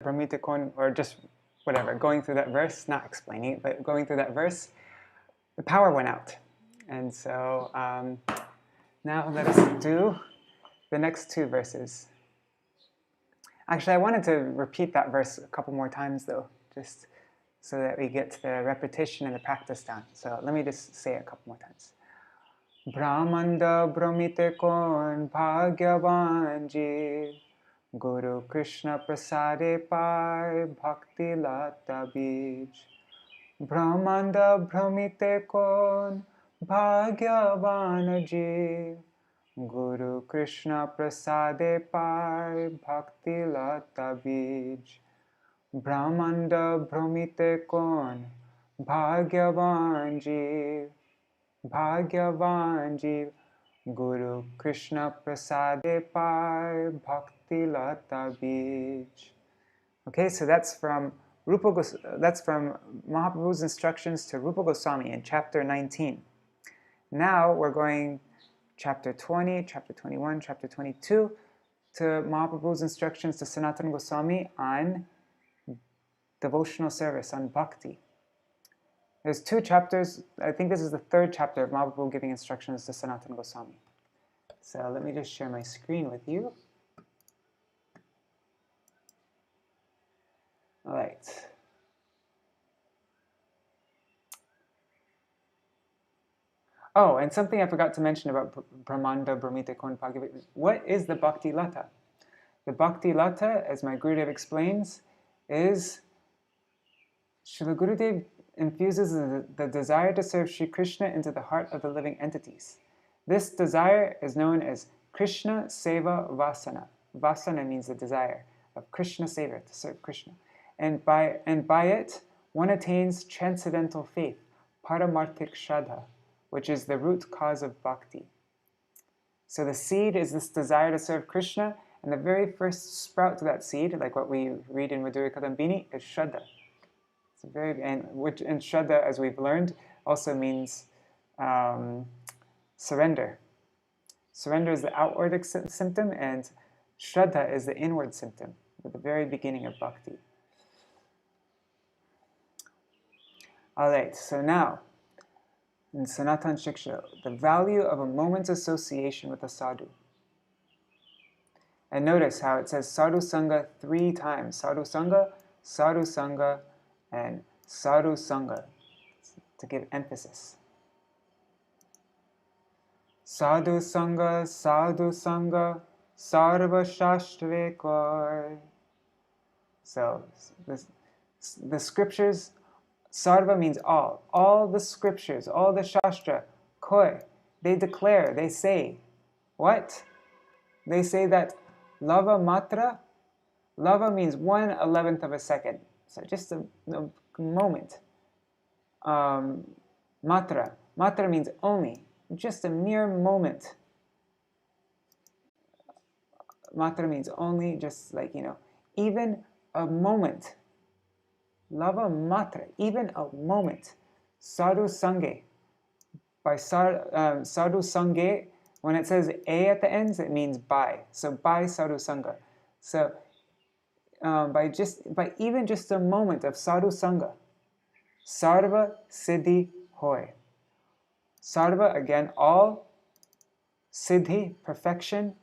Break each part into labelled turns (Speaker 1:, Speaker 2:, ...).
Speaker 1: Brahmitikon, or just whatever, going through that verse, not explaining it, but going through that verse, the power went out. And so now let us do the next two verses. Actually, I wanted to repeat that verse a couple more times though, just so that we get the repetition and the practice down. So let me just say it a couple more times. Brahmanda Brahmitikon Bhagavan Jeev Guru Krishna Prasade Pai Bhakti Lata Bij Brahmanda Brahmitikon Bhagavan Jeev Guru Krishna Prasade Pai Bhakti Lata Bij Brahmanda Brahmitikon Bhagavan Jeev Bhagavan Jeev Guru Krishna Prasade Pai Bhakti Lata Bij. Okay, so that's from Mahaprabhu's instructions to Rupa Goswami in chapter 19. Now we're going chapter 20, chapter 21, chapter 22 to Mahaprabhu's instructions to Sanatana Goswami on devotional service, on bhakti. There's two chapters. I think this is the third chapter of Mahaprabhu giving instructions to Sanatana Goswami. So let me just share my screen with you. All right. Oh, and something I forgot to mention about Brahmanda Brahmitikon Bhagavan. What is the Bhakti Lata? The Bhakti Lata, as my Gurudev explains, is Srila Gurudev infuses the desire to serve Sri Krishna into the heart of the living entities. This desire is known as Krishna Seva Vasana. Vasana means the desire of Krishna Seva, to serve Krishna. And by it, one attains transcendental faith, paramarthik shraddha, which is the root cause of bhakti. So the seed is this desire to serve Krishna, and the very first sprout to that seed, like what we read in Madhurya Kadambini, is shraddha. And shraddha, as we've learned, also means surrender. Surrender is the outward symptom, and shraddha is the inward symptom, at the very beginning of bhakti. All right, so now, in Sanatan Shiksha, the value of a moment's association with a sadhu. And notice how it says sādhu-saṅga 3 times. Sādhu-saṅga, sādhu-saṅga, and sādhu-saṅga, to give emphasis. Sādhu-saṅga, sādhu-saṅga, sarva-śāstre koi. So, the scriptures, sarva means all. All the scriptures, all the shastra, koi, they declare, they say, what? They say that lava-mātra, lava means 1/11th of a second. So just a moment. Matra. Matra means only. Just a mere moment. Matra means only, just like, even a moment. Lava-mātra, even a moment. Sādhu-saṅge. By sādhu-saṅge, when it says a at the end, it means by. So by sādhu-saṅga. So by even just a moment of sādhu-saṅga, sarva-siddhi hoy. Sarva, again, all, siddhi, perfection,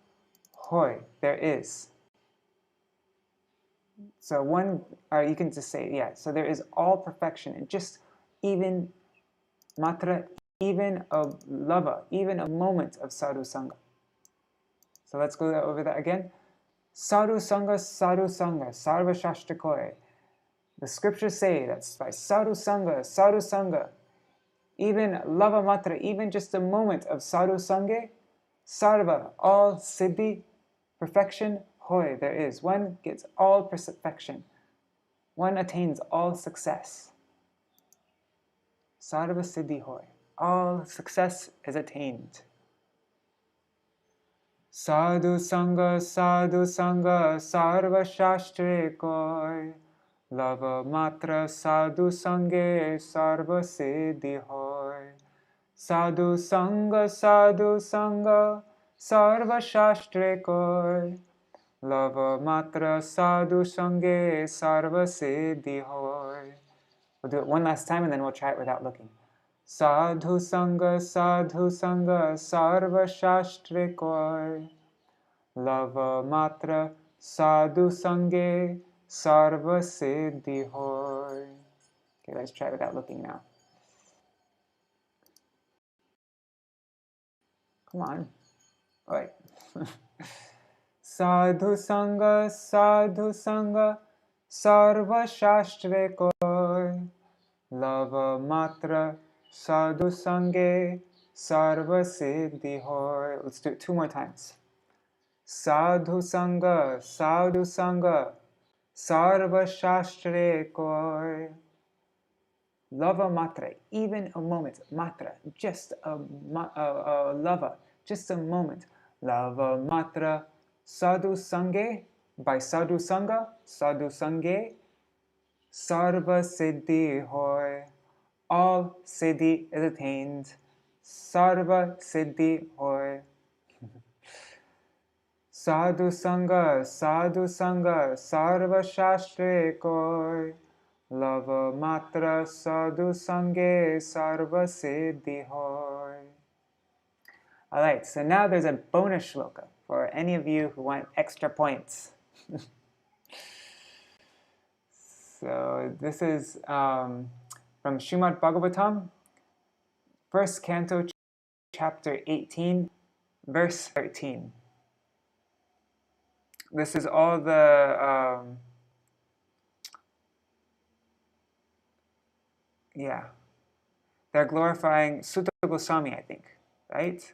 Speaker 1: hoy, there is. So you can just say, yeah, so there is all perfection, and just even matra, even a lava, even a moment of sadhu-saṅga. So let's go over that again. Sadhu-saṅga, sadhu-saṅga, sarva-śāstre koi. The scriptures say that's by sadhu-saṅga, sadhu-saṅga, even lava-mātra, even just a moment of sadhu-saṅge, sarva, all siddhi, perfection, hoy, there is. One gets all perfection. One attains all success. Sarva-siddhi hoy. All success is attained. Sādhu-saṅga, sādhu-saṅga, sarva-śāstre koi. Lava-mātra, sādhu-saṅge, sarva-siddhi hoy. Sādhu-saṅga, sādhu-saṅga, sarva-śāstre koi. lava-mātra sādhu-saṅge sarva-siddhi hoy. We'll do it one last time and then we'll try it without looking. Sādhu-saṅga, sādhu-saṅga, sarva-śāstre koy. Lava-mātra sādhu-saṅge sarva-siddhi hoy. Okay, let's try it without looking now. Come on. All right. Sādhu-saṅga, sādhu-saṅga, sarva-śāstre koy. Lava-mātra sādhu-saṅge sarva-siddhi hoy. Let's do it 2 more times. Sādhu-saṅga, sādhu-saṅga, sarva-śāstre koy. Lava-mātra, even a moment. Matra, just a lava, just a moment. Lava-mātra sādhu-saṅge, by sādhu-saṅga, sādhu-saṅge, sarva-siddhi hoy. All siddhi is attained. Sarva-siddhi hoy. Sādhu-saṅga, sādhu-saṅga, sarva-śāstre koy. Lava-mātra sādhu-saṅge sarva-siddhi hoy. All right, so now there's a bonus shloka for any of you who want extra points. So this is from Śrīmad-Bhāgavatam, 1st canto, chapter 18, verse 13. This is all the, they're glorifying Sutta Goswami, I think, right?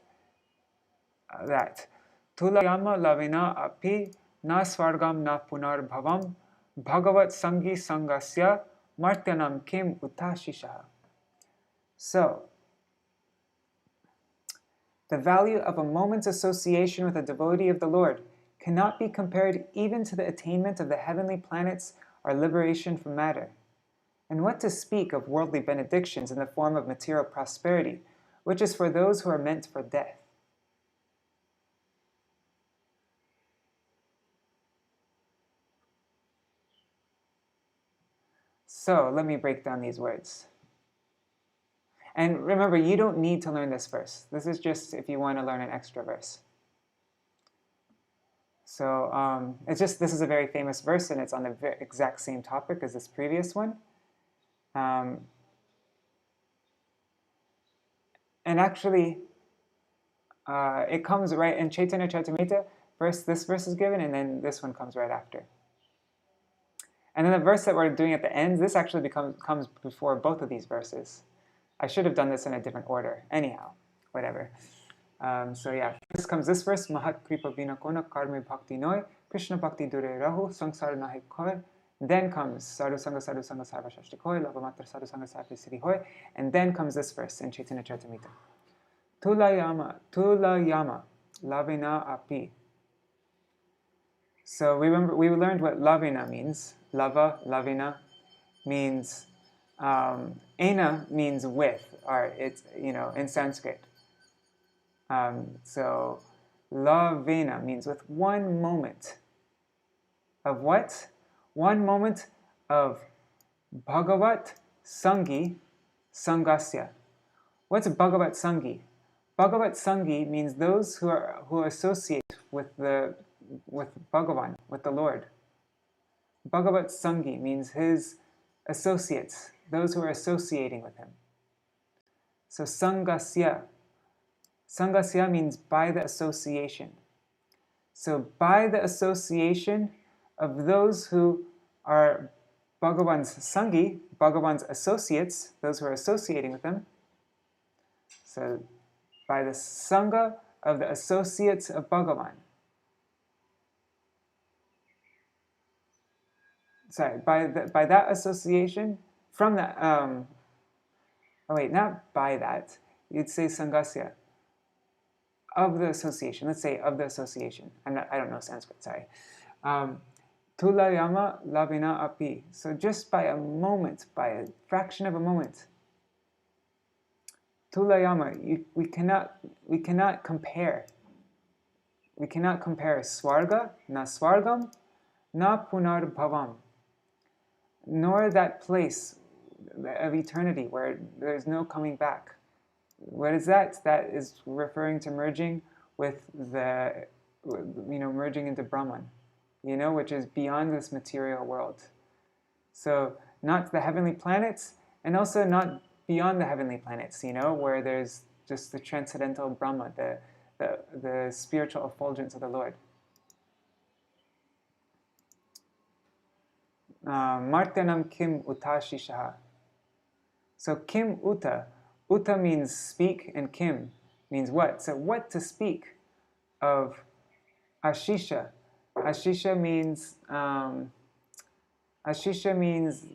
Speaker 1: That. Tulayāma lavenāpi na svargam nāpunar-bhavam bhagavat-saṅgi-saṅgasya martyānāṁ kim utāśiṣaḥ. So, the value of a moment's association with a devotee of the Lord cannot be compared even to the attainment of the heavenly planets or liberation from matter. And what to speak of worldly benedictions in the form of material prosperity, which is for those who are meant for death. So, let me break down these words. And remember, you don't need to learn this verse. This is just if you want to learn an extra verse. So, this is a very famous verse, and it's on the exact same topic as this previous one. And actually, it comes right in Caitanya-caritāmṛta. First, this verse is given, and then this one comes right after. And then the verse that we're doing at the end, this actually comes before both of these verses. I should have done this in a different order. Anyhow, whatever. First comes this verse, Mahat Kripa Vina Kona Karme Bhakti Noy, Krishna Bhakti Dure Rahu, Sangsara Nahi Koy. Then comes sādhu-saṅga, sādhu-saṅga, sarva-śāstre koy, lava-mātra sādhu-saṅga, sarva-siddhi hoy. And then comes this verse in Caitanya-caritāmṛta. Tulayāma, lavenāpi. So we learned what lavena means. Lava, lavena, means, ena means with, or it's, in Sanskrit. So lavena means with one moment. Of what? One moment of bhagavat-saṅgi-saṅgasya. What's bhagavat-saṅgi? Bhagavat-saṅgi means those who associate with Bhagavan, with the Lord. Bhagavat-saṅgi means his associates, those who are associating with him. So saṅgasya. Saṅgasya means by the association. So by the association of those who are Bhagavan's saṅgi, Bhagavan's associates, those who are associating with him. So by the saṅga of the associates of Bhagavan. Sorry, by that association, from that, not by that, you'd say saṅgasya. Of the association, let's say of the association. I don't know Sanskrit, sorry. Tulayāma lavenāpi. So just by a moment, by a fraction of a moment. Tulayāma, we cannot compare We cannot compare svarga, na svargam, nāpunar-bhavam, nor that place of eternity where there's no coming back. What is that? That is referring to merging with the, merging into Brahman, which is beyond this material world. So not the heavenly planets, and also not beyond the heavenly planets, where there's just the transcendental Brahma, the spiritual effulgence of the Lord. Martyānāṁ kim utāśiṣaḥ. So kim uta means speak, and kim means what. So what to speak of ashisha. Ashisha means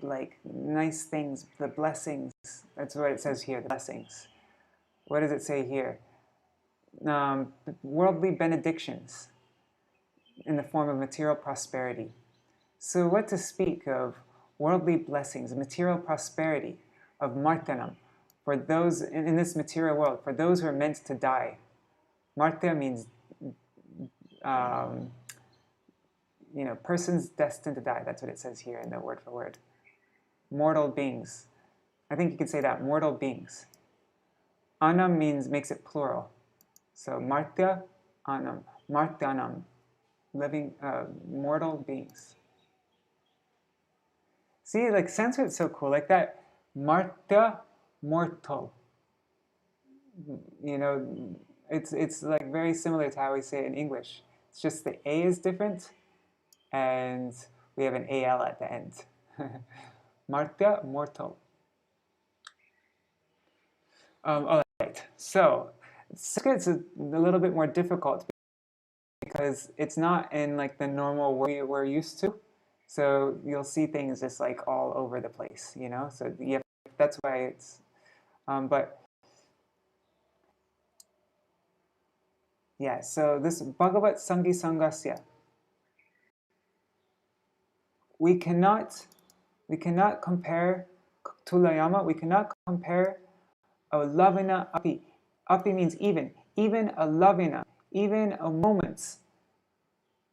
Speaker 1: like nice things, the blessings. That's what it says here, the blessings. What does it say here? Worldly benedictions in the form of material prosperity. So what to speak of worldly blessings, material prosperity, of martyānāṁ, for those in this material world, for those who are meant to die. Martya means, persons destined to die. That's what it says here in the word for word. Mortal beings. I think you could say that, mortal beings. Anam makes it plural. So martya, anam, martyānāṁ, living, mortal beings. See, like Sanskrit's so cool, like that, martya, mortal. It's like very similar to how we say it in English. It's just the A is different, and we have an AL at the end. Martya, mortal. All right, so Sanskrit's a little bit more difficult because it's not in like the normal way we're used to. So you'll see things just like all over the place, So that's why it's, so this bhagavat-saṅgi-saṅgasya, we cannot compare tulayāma, we cannot compare a lavenāpi. Api means even a lavena, even a moment's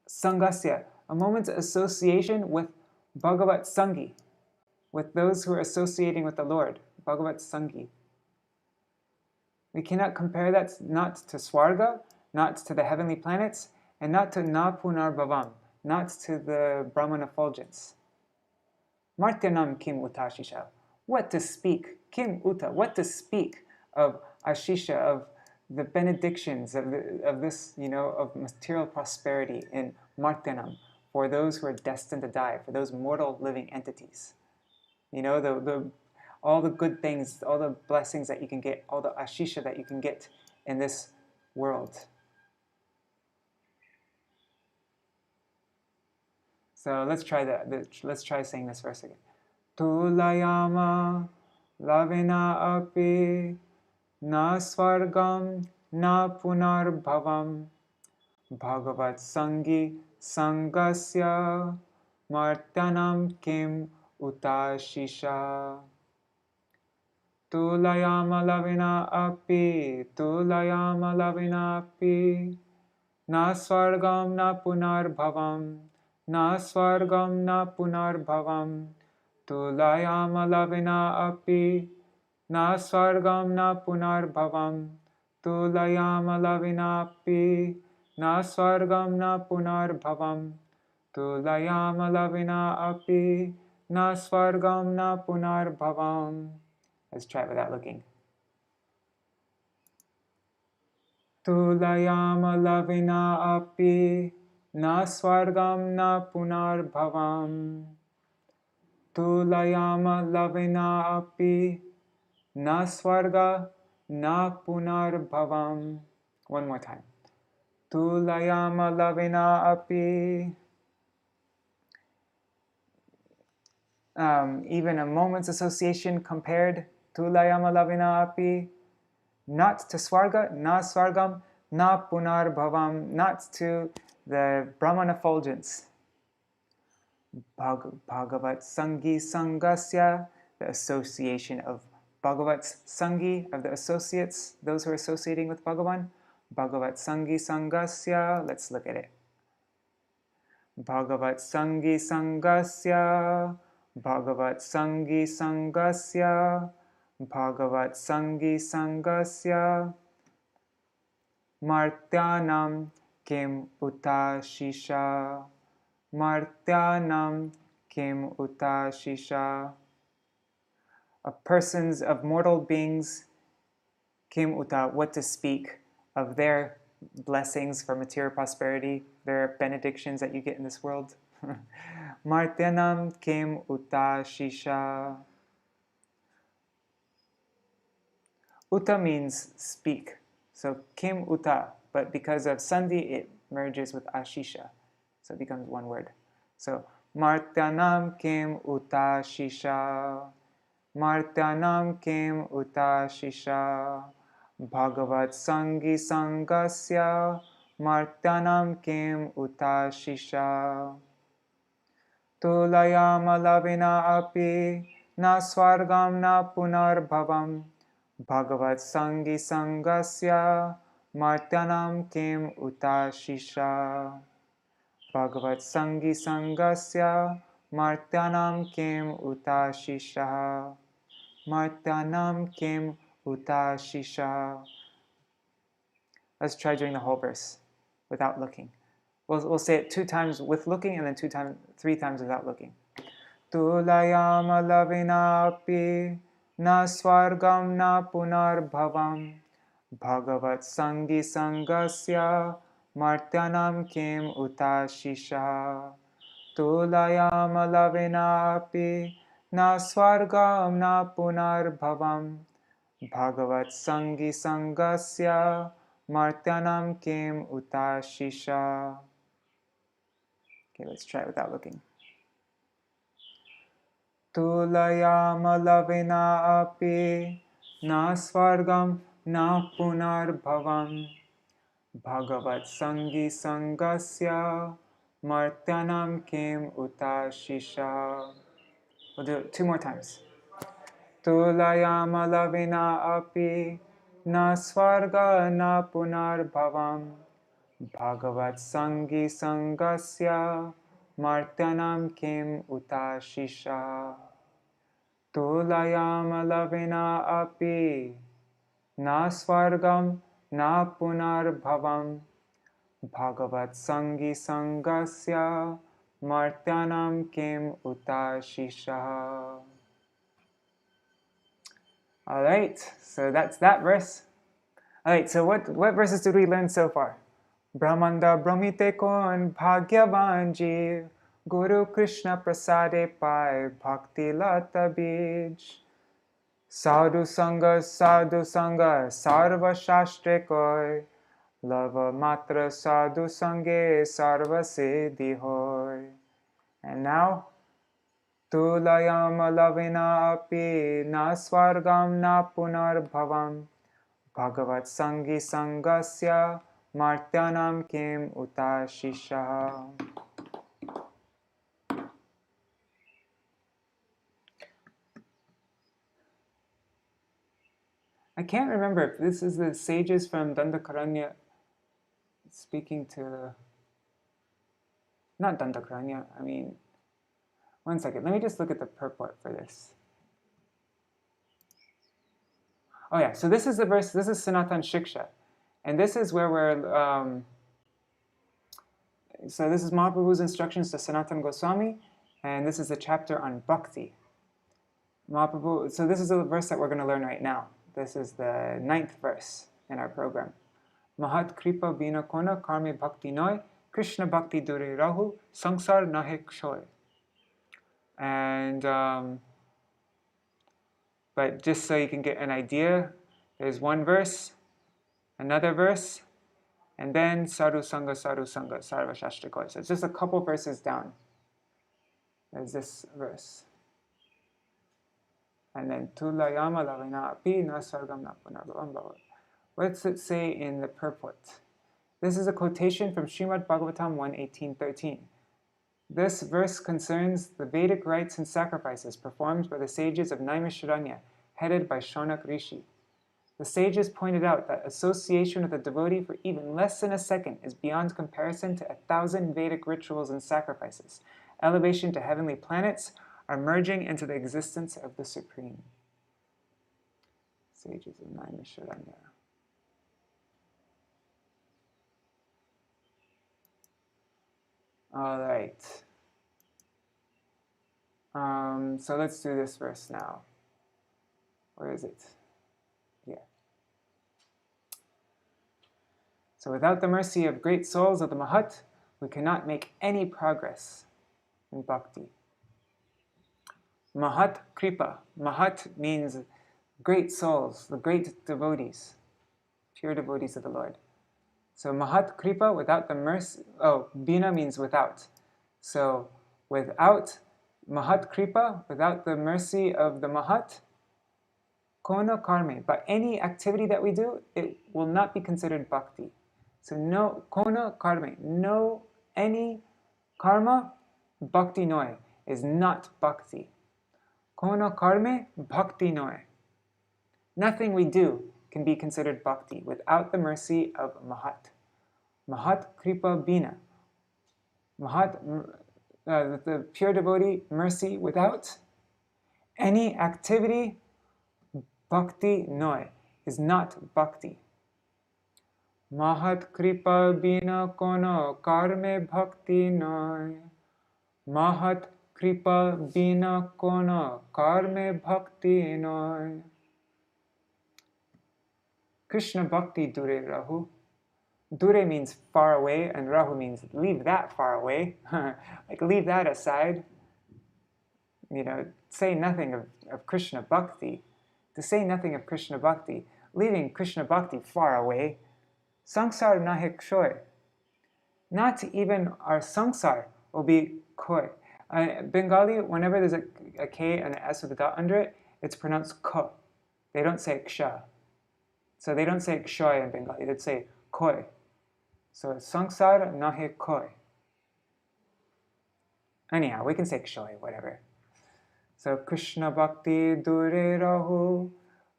Speaker 1: saṅgasya, a moment's association with bhagavat-saṅgi, with those who are associating with the Lord, bhagavat-saṅgi. We cannot compare that not to svarga, not to the heavenly planets, and not to nāpunar-bhavam, not to the Brahman effulgence. Martyānāṁ kim utāśiṣaḥ. What to speak? Kim uta. What to speak of ashisha, of the benedictions of this, of material prosperity in martyānāṁ, for those who are destined to die, for those mortal living entities. All the good things, all the blessings that you can get, all the ashisha that you can get in this world. So let's try that. Let's try saying this verse again. Tulayāma lavenāpi na svargam nāpunar-bhavam bhagavat-saṅgi-saṅgasya martyānāṁ kim utāśiṣaḥ. Tulayāma lavenāpi na svargam nāpunar-bhavam na svargam nāpunar-bhavam. Tulayāma lavenāpi na svargam nāpunar-bhavam. Tulayāma lavenāpi na svargam nāpunar-bhavam. Tulayāma lavenāpi na svargam nāpunar-bhavam. Let's try it without looking. Tulayāma lavenāpi na svargam nāpunar-bhavam. Tulayāma lavenāpi na svarga nāpunar-bhavam. One more time. Tulayāma lavenāpi. Even a moment's association compared. Tulayāma lavenāpi. Not to svarga, na svargam, nāpunar-bhavam. Not to the Brahman effulgence. Bhagavat-saṅgi-saṅgasya, the association of Bhagavat-saṅgi, of the associates, those who are associating with Bhagavan. bhagavat-saṅgi-saṅgasya. Let's look at it. Bhagavat-saṅgi-saṅgasya, bhagavat-saṅgi-saṅgasya, bhagavat-saṅgi-saṅgasya. Martyānāṁ kim utāśiṣaḥ, martyānāṁ kim utāśiṣaḥ. Of persons, of mortal beings, kim uta, what to speak, of their blessings for material prosperity, their benedictions that you get in this world. Martyānāṁ kim utāśiṣaḥ. Uta means speak. So kim uta, but because of sandhi, it merges with ashisha. So it becomes one word. So martyānāṁ kim utāśiṣaḥ. Martyānāṁ kim utāśiṣaḥ. Bhagavat-saṅgi-saṅgasya. Martyānāṁ kim utāśiṣaḥ. Tulayāma lavenāpi. Na svargam nāpunar-bhavam. Bhagavat-saṅgi-saṅgasya. Martyānāṁ kim utāśiṣaḥ. Bhagavat-saṅgi-saṅgasya. Martyānāṁ kim utāśiṣaḥ. Martyānāṁ kim utāśiṣaḥ. Let's try doing the whole verse without looking. We'll say it 2 times with looking and then 3 times without looking. Tulayāma lavenāpi. Na svargam nāpunar-bhavam. Bhagavat-saṅgi-saṅgasya. Martyānāṁ kim utāśiṣaḥ. Tulayāma lavenāpi. Na svargam nāpunar-bhavam. Bhagavat-saṅgi-saṅgasya. Martyānāṁ kim utāśiṣaḥ. Okay, let's try it without looking. Tulayāma lavenāpi. Na svargam nāpunar-bhavam. Bhagavat-saṅgi-saṅgasya. Martyānāṁ kim utāśiṣaḥ. We'll do it 2 more times. Tulayāma lavenāpi. Na svarga nāpunar-bhavam. Bhagavat-saṅgi-saṅgasya. Martyānāṁ kim utāśiṣaḥ. Tulayāma lavenāpi. Na svargam nāpunar-bhavam. Bhagavat-saṅgi-saṅgasya. Martyānāṁ kim utāśiṣaḥ. Alright, so that's that verse. Alright, so what verses did we learn so far? Brahmanda brahmite kon bhagyavan jeev. Guru Krishna prasade pai bhakti lata bij. Sādhu-saṅga, sādhu-saṅga, sarva-śāstre koi. Lava-mātra sādhu-saṅge sarva-siddhi hoy. And now, tulayāma lavenāpi. Na svargam nāpunar-bhavam. Bhagavat-saṅgi-saṅgasya. Martyānāṁ kim utāśiṣaḥ. I can't remember if this is the sages from Dandakaranya speaking to... Not Dandakaranya, I mean... One second, let me just look at the purport for this. Oh yeah, so this is the verse, this is Sanatan Shiksha. And this is where we're... so this is Mahaprabhu's instructions to Sanatana Goswami, and this is the chapter on bhakti. Mahaprabhu, so this is the verse that we're going to learn right now. This is the 9th verse in our program. Mahat kripa bina kona karmi bhakti noy, Krishna bhakti dure rahu, sangsar nahe kshoy. And, but just so you can get an idea, there's one verse, another verse, and then sādhu-saṅga, sādhu-saṅga, sarva-śāstre. So it's just a couple verses down. There's this verse. And then tulayāma lavenāpi na sargam nāpunar-bhavam. What's it say in the purport? This is a quotation from Śrīmad-Bhāgavatam 1.18.13. This verse concerns the Vedic rites and sacrifices performed by the sages of Naimisharanya, headed by Shaunak Rishi. The sages pointed out that association with a devotee for even less than a second is beyond comparison to 1,000 Vedic rituals and sacrifices. Elevation to heavenly planets are merging into the existence of the Supreme. Sages of Naimisharanya. All right. So let's do this verse now. Where is it? Here. So without the mercy of great souls of the Mahat, we cannot make any progress in bhakti. Mahat Kripa. Mahat means great souls, the great devotees, pure devotees of the Lord. So Mahat Kripa, without the mercy, Bina means without. So without Mahat Kripa, without the mercy of the Mahat, Kono karme, but any activity that we do, it will not be considered bhakti. So no, Kono karme, no, any karma, bhakti noe, is not bhakti. Kono karme, bhakti noe. Nothing we do can be considered bhakti without the mercy of Mahat. Mahat Kripa Bina. Mahat, the pure devotee, mercy without any activity, bhakti noe, is not bhakti. Mahat Kripa Bina Kono Karme Bhakti noe. Mahat Kripa Bina Kono Karme Bhakti noe. Krishna Bhakti Dure Rahu. Dure means far away, and Rahu means leave that far away. Like leave that aside. Say nothing of Krishna Bhakti. To say nothing of Krishna Bhakti, leaving Krishna Bhakti far away, sangsar nahe kshoy. Not even our sangsar will be koi. Bengali, whenever there's a K and an S with a dot under it, it's pronounced ko. They don't say ksha. So they don't say kshoy in Bengali, they'd say koi. So sangsar nahe koi. Anyhow, we can say kshoy, whatever. So Krishna Bhakti Dure Rahu,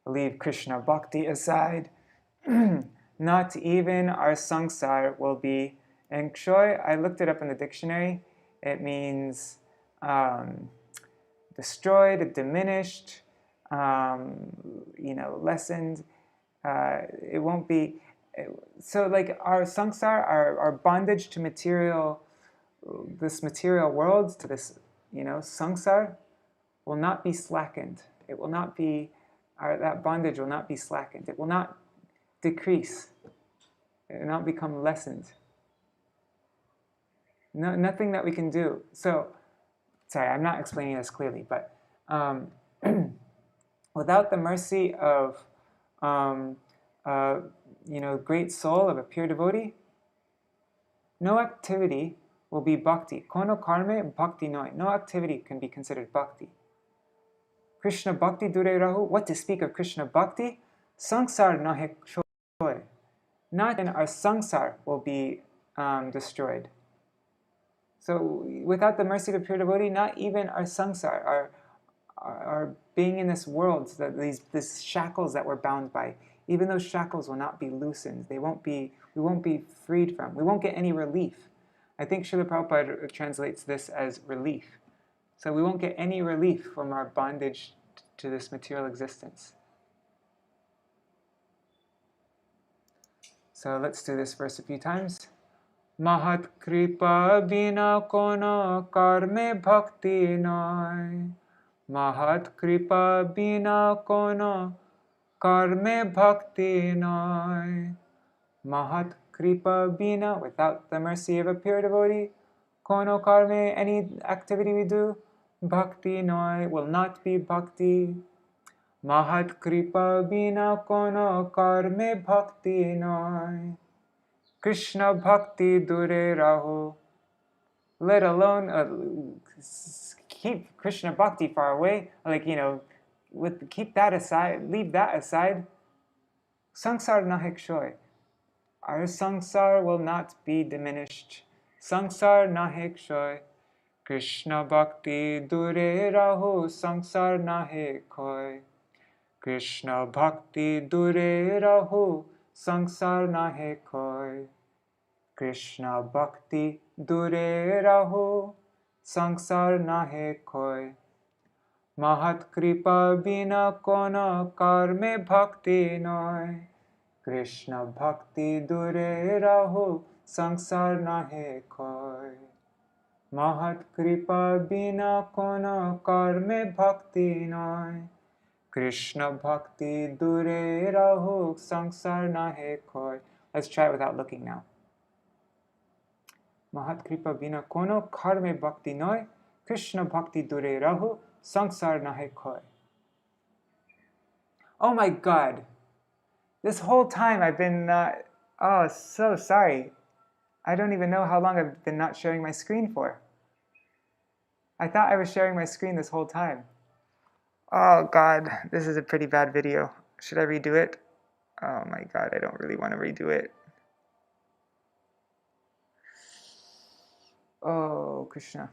Speaker 1: leave Krishna Bhakti aside. Not even our sangsar will be. And kshoy, I looked it up in the dictionary. It means destroyed, diminished, lessened. It won't be. So like our sangsar, our bondage to this material world, to this, sangsar, will not be slackened. It will not be, that bondage will not be slackened. It will not decrease. It will not become lessened. No, nothing that we can do. So, sorry, I'm not explaining this clearly, but without the mercy of, great soul of a pure devotee, no activity will be bhakti. Kono karme bhakti noe. No activity can be considered bhakti. Krishna Bhakti Dure Rahu, what to speak of Krishna Bhakti? Sangsar nahe kshoy. Not in our sangsar will be destroyed. So without the mercy of a pure devotee, not even our sangsar, our being in this world, these shackles that we're bound by, even those shackles will not be loosened. We won't be freed from. We won't get any relief. I think Srila Prabhupada translates this as relief. So we won't get any relief from our bondage to this material existence. So let's do this verse a few times. Mahat kripa bina kono karme bhakti noy. Mahat kripa bina kono karme bhakti noy. Mahat kripa bina, without the mercy of a pure devotee, kono karme, any activity we do, bhakti noy, will not be bhakti. Mahat kripa bina kono karme bhakti noy. Krishna Bhakti Dure Rahu. Let alone keep Krishna Bhakti far away, keep that aside, leave that aside. Sangsar nahe kshoy. Our sangsar will not be diminished. Sangsar nahe kshoy. Krishna Bhakti Dure Rahu. Sangsar nahe koi. Krishna bhakti dure raho, sansar nahe koi. Krishna bhakti dure raho, sansar nahe koi. Mahat kripa bina kona karme bhakti noy. Krishna bhakti dure raho, sansar nahe koi. Mahat kripa bina kona karme bhakti noy. Krishna bhakti dure raho, sansar nahe koi. Let's try it without looking now. Mahat kripa bina kono karme bhakti noy. Krishna bhakti dure raho, sansar nahe koi. Oh my God! This whole time I've been, so sorry. I don't even know how long I've been not sharing my screen for. I thought I was sharing my screen this whole time. Oh God, this is a pretty bad video. Should I redo it? Oh my God, I don't really want to redo it. Oh, Krishna.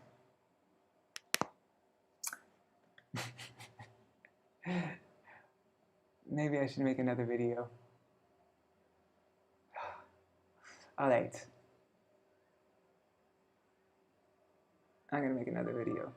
Speaker 1: Maybe I should make another video. All right. I'm going to make another video.